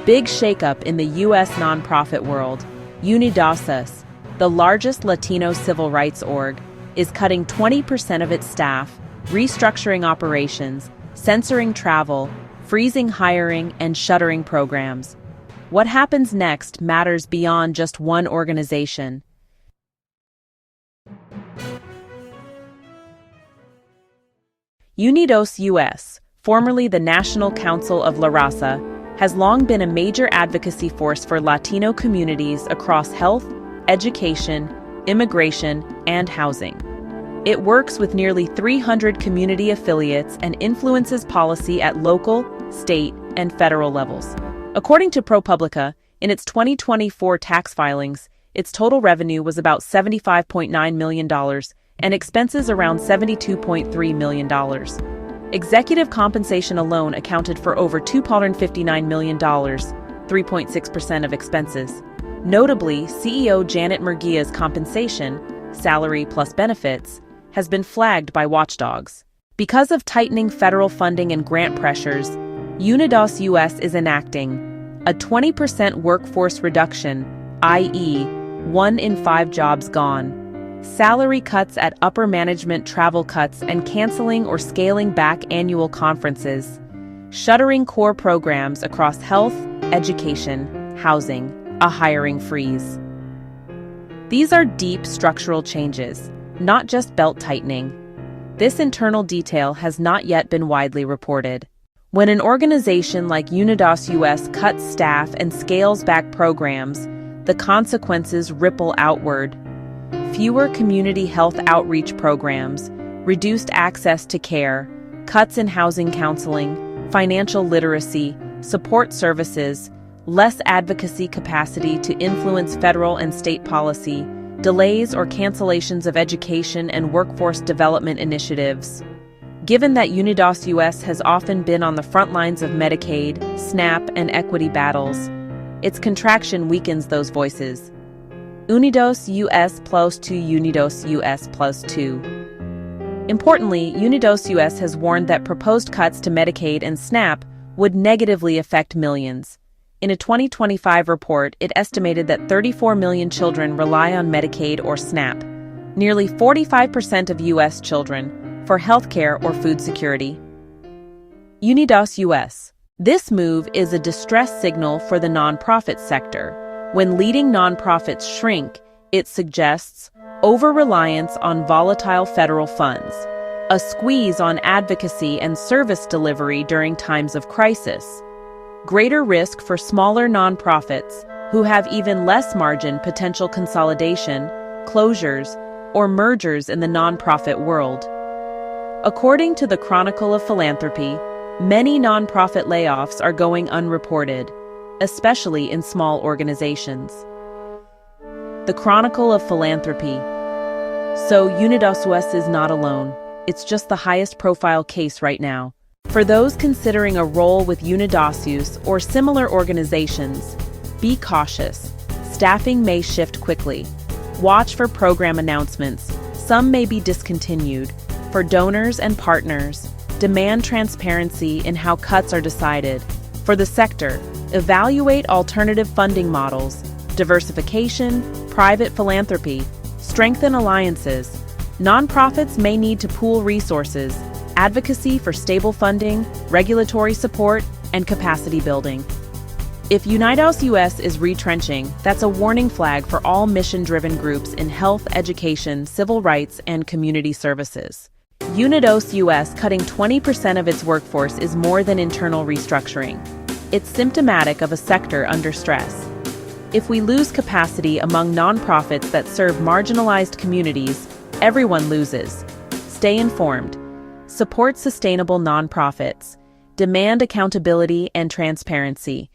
Big shakeup in the U.S. nonprofit world. UnidosUS, the largest Latino civil rights org, is cutting 20% of its staff, restructuring operations, censoring travel, freezing hiring, and shuttering programs. What happens next matters beyond just one organization. UnidosUS, formerly the National Council of La Raza, has long been a major advocacy force for Latino communities across health, education, immigration, and housing. It works with nearly 300 community affiliates and influences policy at local, state, and federal levels. According to ProPublica, in its 2024 tax filings, its total revenue was about $75.9 million and expenses around $72.3 million. Executive compensation alone accounted for over $259 million, 3.6% of expenses. Notably, CEO Janet Murguia's compensation, salary plus benefits, has been flagged by watchdogs. Because of tightening federal funding and grant pressures, UnidosUS is enacting a 20% workforce reduction, i.e., 1 in 5 jobs gone, salary cuts at upper management, travel cuts, and canceling or scaling back annual conferences, shuttering core programs across health, education, housing, a hiring freeze. These are deep structural changes, not just belt tightening. This internal detail has not yet been widely reported. When an organization like UnidosUS cuts staff and scales back programs, the consequences ripple outward. Fewer community health outreach programs, reduced access to care, cuts in housing counseling, financial literacy, support services, less advocacy capacity to influence federal and state policy, delays or cancellations of education and workforce development initiatives. Given that UnidosUS has often been on the front lines of Medicaid, SNAP, and equity battles, its contraction weakens those voices. UnidosUS plus 2 UnidosUS plus 2. Importantly, UnidosUS has warned that proposed cuts to Medicaid and SNAP would negatively affect millions. In a 2025 report, it estimated that 34 million children rely on Medicaid or SNAP, nearly 45% of U.S. children, for healthcare or food security. UnidosUS. This move is a distress signal for the nonprofit sector. When leading nonprofits shrink, it suggests over-reliance on volatile federal funds, a squeeze on advocacy and service delivery during times of crisis, greater risk for smaller nonprofits who have even less margin, potential consolidation, closures, or mergers in the nonprofit world. According to the Chronicle of Philanthropy, many nonprofit layoffs are going unreported, especially in small organizations. The Chronicle of Philanthropy. So UnidosUS is not alone. It's just the highest profile case right now. For those considering a role with UnidosUS or similar organizations, be cautious. Staffing may shift quickly. Watch for program announcements. Some may be discontinued. For donors and partners, demand transparency in how cuts are decided. For the sector, evaluate alternative funding models, diversification, private philanthropy, strengthen alliances. Nonprofits may need to pool resources, advocacy for stable funding, regulatory support, and capacity building. If UnidosUS is retrenching, that's a warning flag for all mission-driven groups in health, education, civil rights, and community services. UnidosUS cutting 20% of its workforce is more than internal restructuring. It's symptomatic of a sector under stress. If we lose capacity among nonprofits that serve marginalized communities, everyone loses. Stay informed. Support sustainable nonprofits. Demand accountability and transparency.